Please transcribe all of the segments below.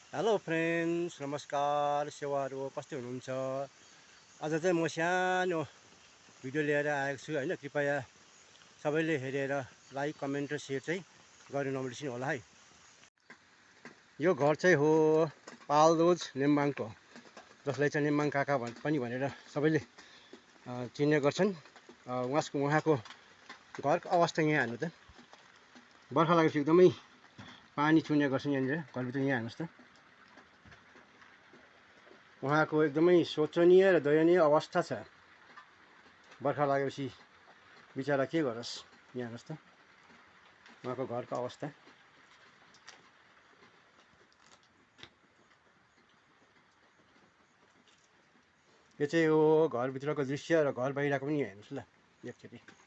Hello friends, नमस्कार। सेवाहरू कस्तो हुनुहुन्छ? आज चाहिँ म सानो भिडियो लिएर आएको छु होइन। कृपया सबैले हेरेर लाइक, कमेन्ट र सेयर चाहिँ गर्नु नबिर्सिनु होला है। यो घर चाहिँ हो पालरोज नेम्बाङको, जसलाई चाहिँ नेम्बाङ काका पनि भनेर सबैले चिन्ने गर्छन्। उहाँको घरको अवस्था यहाँ हेर्नु त। बर्खा लागेपछि एकदमै पानी छुने गर्छन् यहाँनिर। घरभित्र यहाँ हेर्नुहोस् त। उहाँको एकदमै शोचनीय र दयनीय अवस्था छ। बर्खा लागेपछि बिचरा के गरोस्। यहाँ हेर्नुहोस् त उहाँको घरको अवस्था। यो चाहिँ हो घरभित्रको दृश्य र घर बाहिरको पनि हेर्नुहोस् ल एकचोटि।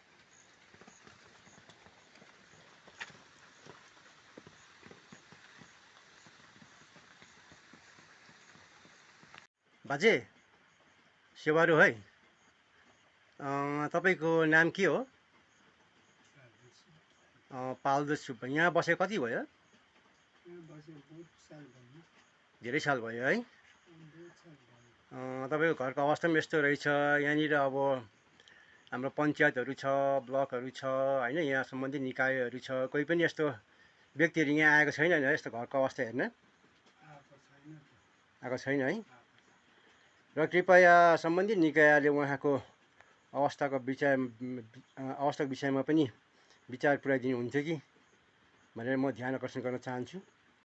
बाजे सेवारो है, तपाईँको नाम के हो? पाल्दो सुब्बा। यहाँ बसेको कति भयो? धेरै साल भयो है। तपाईँको घरको अवस्था पनि यस्तो रहेछ। यहाँनिर अब हाम्रो पञ्चायतहरू छ, ब्लकहरू छ होइन, यहाँ सम्बन्धित निकायहरू छ। कोही पनि यस्तो व्यक्तिहरू यहाँ आएको छैन होइन यस्तो घरको अवस्था हेर्न? आएको छैन है। र कृपया सम्बन्धित निकायले उहाँको अवस्थाको विषयमा पनि विचार पुर्याइदिनु हुन्थ्यो कि भनेर म ध्यान आकर्षण गर्न चाहन्छु।